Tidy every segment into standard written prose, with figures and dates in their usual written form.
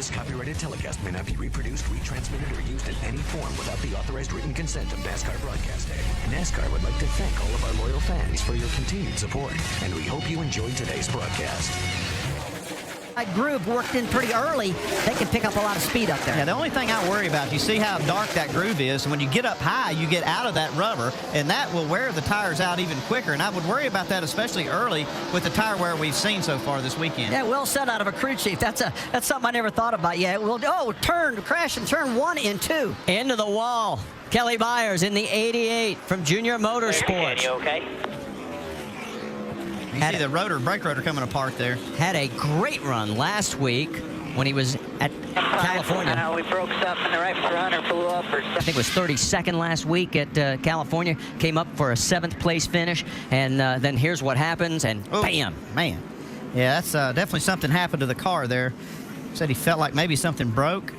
This copyrighted telecast may not be reproduced, retransmitted, or used in any form without the authorized written consent of NASCAR Broadcasting. NASCAR would like to thank all of our loyal fans for your continued support, and we hope you enjoyed today's broadcast. That groove worked in pretty early. They can pick up a lot of speed up there. Yeah, the only thing I worry about, you see how dark that groove is, and when you get up high, you get out of that rubber, and that will wear the tires out even quicker. And I would worry about that, especially early with the tire wear we've seen so far this weekend. Yeah, well said out of a crew chief. That's something I never thought about yet. It will crash in turn 1 and 2. Into the wall. Kelly Byers in the 88 from Junior Motorsports. You okay? You see the brake rotor coming apart there. Had a great run last week when he was at California. We broke something right front or blew up or something. I think it was 32nd last week at California. Came up for a 7th place finish, and then here's what happens, and bam. Man. Yeah, that's definitely something happened to the car there. Said he felt like maybe something broke.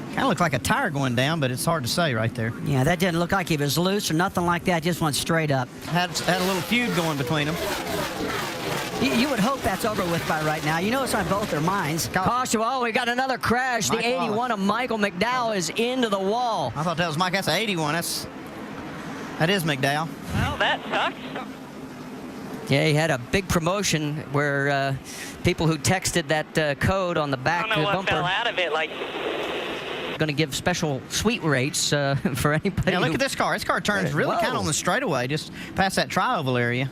Kind of looked like a tire going down, but it's hard to say right there. Yeah, that didn't look like he was loose or nothing like that. Just went straight up. Had a little feud going between them. You would hope that's over with by right now. You know it's on both their minds. Caution, we got another crash. The 81 of Michael McDowell is into the wall. I thought that was Mike. That's an 81. That is McDowell. Well, that sucks. Yeah, he had a big promotion where people who texted that code on the back I don't know what bumper fell out of it, like. Going to give special sweet rates for anybody. Yeah, look at this car. This car turns really kind of on the straightaway, just past that tri-oval area.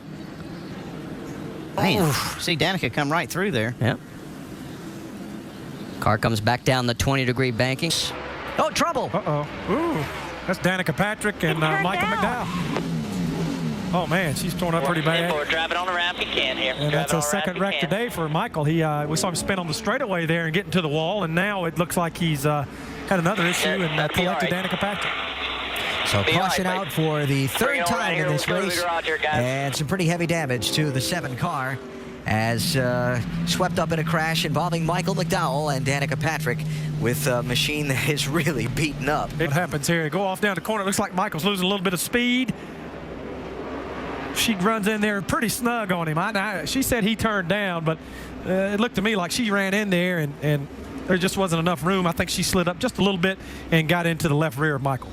Man, see Danica come right through there. Yeah. Car comes back down the 20-degree banking. Oh, trouble. Uh-oh. Ooh, that's Danica Patrick and Michael McDowell. Oh, man, she's torn up pretty bad. We're driving on the ramp you can here. And that's a second wreck today for Michael. We saw him spin on the straightaway there and get into the wall, and now it looks like he's had another issue and collected Danica Patrick. So caution out for the third time in this race, and some pretty heavy damage to the 7 car as swept up in a crash involving Michael McDowell and Danica Patrick with a machine that is really beaten up. It happens here. Go off down the corner. It looks like Michael's losing a little bit of speed. She runs in there pretty snug on him. She said he turned down, but it looked to me like she ran in there and there just wasn't enough room. I think she slid up just a little bit and got into the left rear of Michael.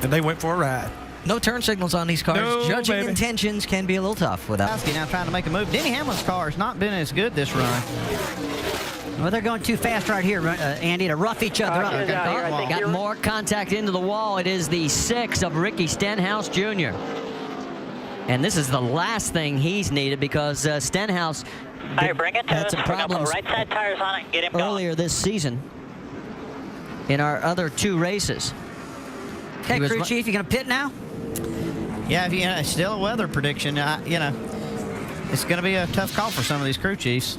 And they went for a ride. No turn signals on these cars. No, Judging baby. intentions can be a little tough without. Now trying to make a move. Denny Hamlin's car has not been as good this run. Well, they're going too fast right here, Andy, to rough each other up. Got more contact into the wall. It is the 6 of Ricky Stenhouse Jr. And this is the last thing he's needed because Stenhouse had some problems right side tires on it. Get him earlier this season in our other 2 races. Okay, crew chief, you going to pit now? Yeah, still a weather prediction. It's going to be a tough call for some of these crew chiefs.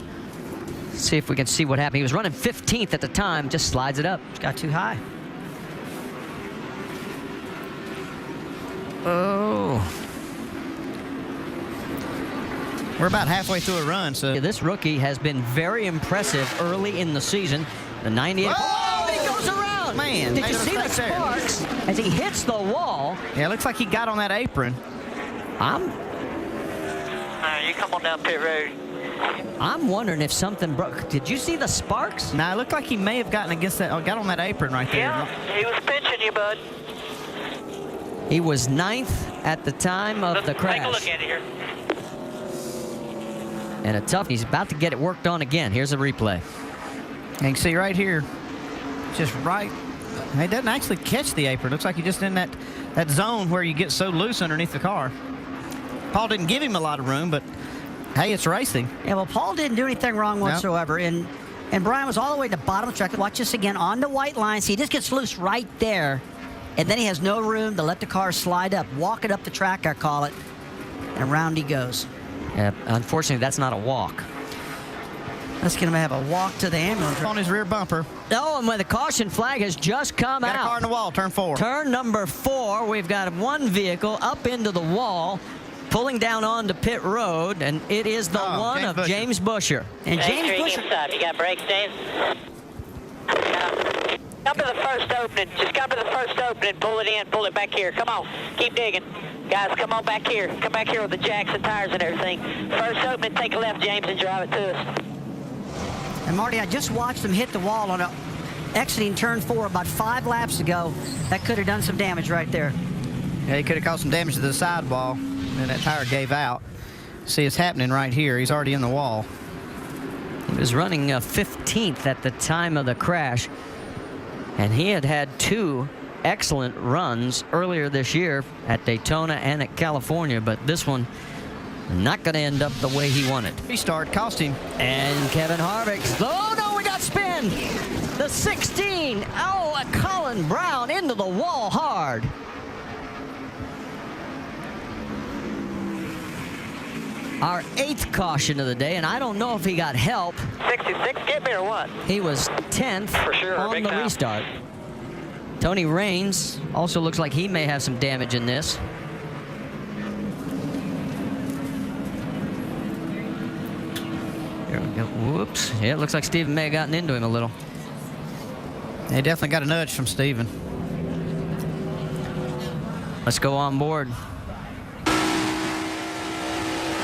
See if we can see what happened. He was running 15th at the time, just slides it up. Just got too high. Oh. We're about halfway through a run, so. This rookie has been very impressive early in the season. The 98. Oh, he goes around. Man, did you see the sparks as he hits the wall? Yeah, it looks like he got on that apron. You come on down pit road. I'm wondering if something broke. Did you see the sparks? No, it looked like he may have gotten against that. Got on that apron right there. Yeah, he was pinching you, bud. He was 9th at the time of the crash. Take a look at it here. And a tough. He's about to get it worked on again. Here's a replay. You can see right here, just right. He doesn't actually catch the apron. Looks like he's just in that zone where you get so loose underneath the car. Paul didn't give him a lot of room, but hey, it's racing. Yeah, well, Paul didn't do anything wrong whatsoever. Nope. And Brian was all the way to the bottom of the track. Watch this again on the white line. See, he just gets loose right there. And then he has no room to let the car slide up. Walk it up the track, I call it. And around he goes. Yeah, unfortunately, that's not a walk. Let's get him to have a walk to the ambulance. On his rear bumper. Oh, and when the caution flag has just come out. Got a car in the wall, turn 4. Turn number 4, we've got one vehicle up into the wall, pulling down onto pit road, and it is the one of James Busher. And James Busher. Inside. You got brakes, James? Come to the first opening. Just come to the first opening. Pull it in. Pull it back here. Come on. Keep digging. Guys, come on back here. Come back here with the jacks and tires and everything. First opening, take a left, James, and drive it to us. And Marty, I just watched him hit the wall on exiting turn 4 about 5 laps ago. That could have done some damage right there. Yeah, he could have caused some damage to the sidewall, and that tire gave out. See, it's happening right here. He's already in the wall. He was running 15th at the time of the crash, and he had 2 excellent runs earlier this year at Daytona and at California, but this one not going to end up the way he wanted. Restart cost him. And Kevin Harvick. Oh, no, we got spin. The 16. Oh, Colin Brown into the wall hard. Our 8th caution of the day, and I don't know if he got help. 66, get me or what? He was 10th For sure, on big the time. restart. Tony Raines also looks like he may have some damage in this. There we go. Whoops. Yeah, it looks like Stephen may have gotten into him a little. He definitely got a nudge from Steven. Let's go on board.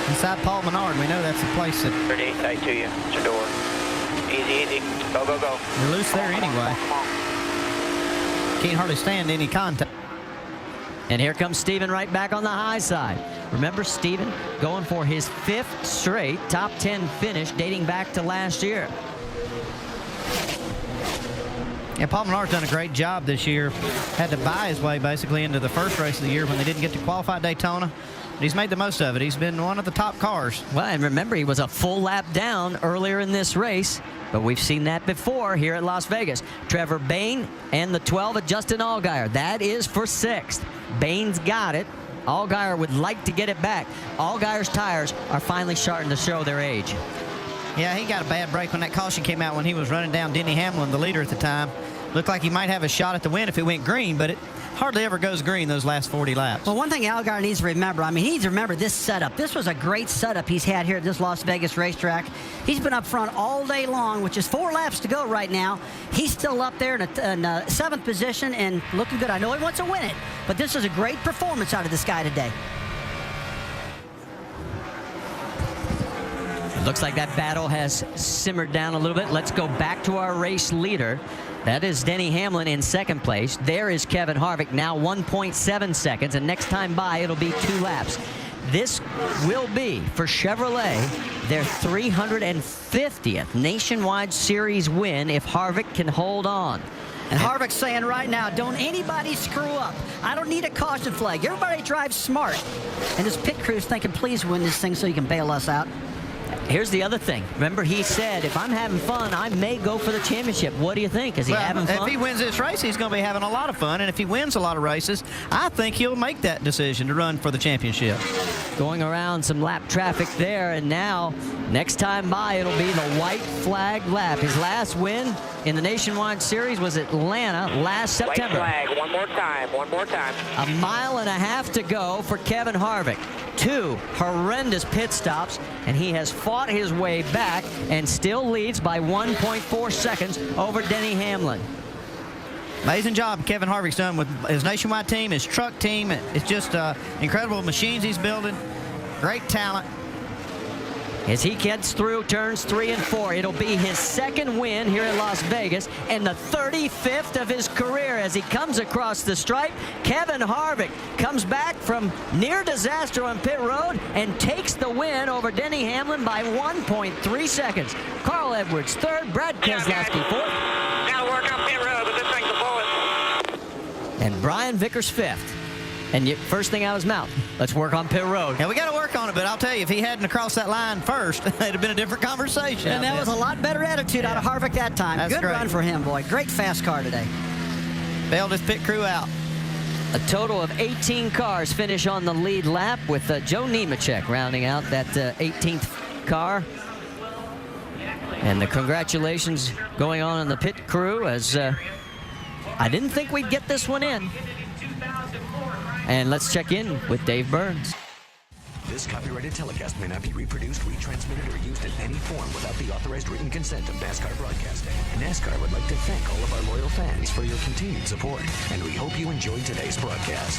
Inside Paul Menard, we know that's the place that 38 tight to you. It's your door. Easy, easy. Go, go, go. you're loose there anyway. Can't hardly stand any contact. And here comes Steven right back on the high side. Remember, Steven going for his 5th straight top 10 finish dating back to last year. Yeah, Paul Menard's done a great job this year. Had to buy his way basically into the first race of the year when they didn't get to qualify at Daytona. But he's made the most of it. He's been one of the top cars. Well, and remember, he was a full lap down earlier in this race, but we've seen that before here at Las Vegas. Trevor Bayne and the 12 of Justin Allgaier. That is for 6th. Bayne's got it. Allgaier would like to get it back. Allgaier's tires are finally starting to show their age. Yeah, he got a bad break when that caution came out when he was running down Denny Hamlin, the leader at the time. Looked like he might have a shot at the win if it went green, but it hardly ever goes green those last 40 laps. Well, one thing Allgaier needs to remember, he needs to remember this setup. This was a great setup he's had here at this Las Vegas racetrack. He's been up front all day long, which is 4 laps to go right now. He's still up there in 7th position and looking good. I know he wants to win it, but this is a great performance out of this guy today. It looks like that battle has simmered down a little bit. Let's go back to our race leader. That is Denny Hamlin in 2nd place. There is Kevin Harvick, now 1.7 seconds, and next time by, it'll be 2 laps. This will be, for Chevrolet, their 350th Nationwide Series win if Harvick can hold on. And Harvick's saying right now, don't anybody screw up. I don't need a caution flag. Everybody drives smart. And this pit crew's thinking, please win this thing so you can bail us out. Here's the other thing. Remember, he said, if I'm having fun, I may go for the championship. What do you think? Is he having fun? If he wins this race, he's going to be having a lot of fun. And if he wins a lot of races, I think he'll make that decision to run for the championship. Going around some lap traffic there, and now, next time by, it'll be the white flag lap. His last win in the Nationwide Series was Atlanta last September. White flag, one more time, one more time. 1.5 miles to go for Kevin Harvick. 2 horrendous pit stops, and he has fought his way back and still leads by 1.4 seconds over Denny Hamlin. Amazing job Kevin Harvick's done with his Nationwide team, his truck team. It's just incredible machines he's building. Great talent. As he gets through turns 3 and 4, it'll be his 2nd win here at Las Vegas and the 35th of his career. As he comes across the stripe, Kevin Harvick comes back from near disaster on pit road and takes the win over Denny Hamlin by 1.3 seconds. Carl Edwards 3rd, Brad Keselowski 4th. Gotta work on pit road, but this thing's a bullet. And Brian Vickers 5th. And first thing out of his mouth, let's work on pit road. Yeah, we got to work on it, but I'll tell you, if he hadn't crossed that line first, it'd have been a different conversation. And that was a lot better attitude out of Harvick that time. That's Good great. run for him, boy. Great fast car today. Bailed his pit crew out. A total of 18 cars finish on the lead lap, with Joe Nemechek rounding out that 18th car. And the congratulations going on in the pit crew, as I didn't think we'd get this one in. And let's check in with Dave Burns. This copyrighted telecast may not be reproduced, retransmitted, or used in any form without the authorized written consent of NASCAR Broadcasting. NASCAR would like to thank all of our loyal fans for your continued support, and we hope you enjoyed today's broadcast.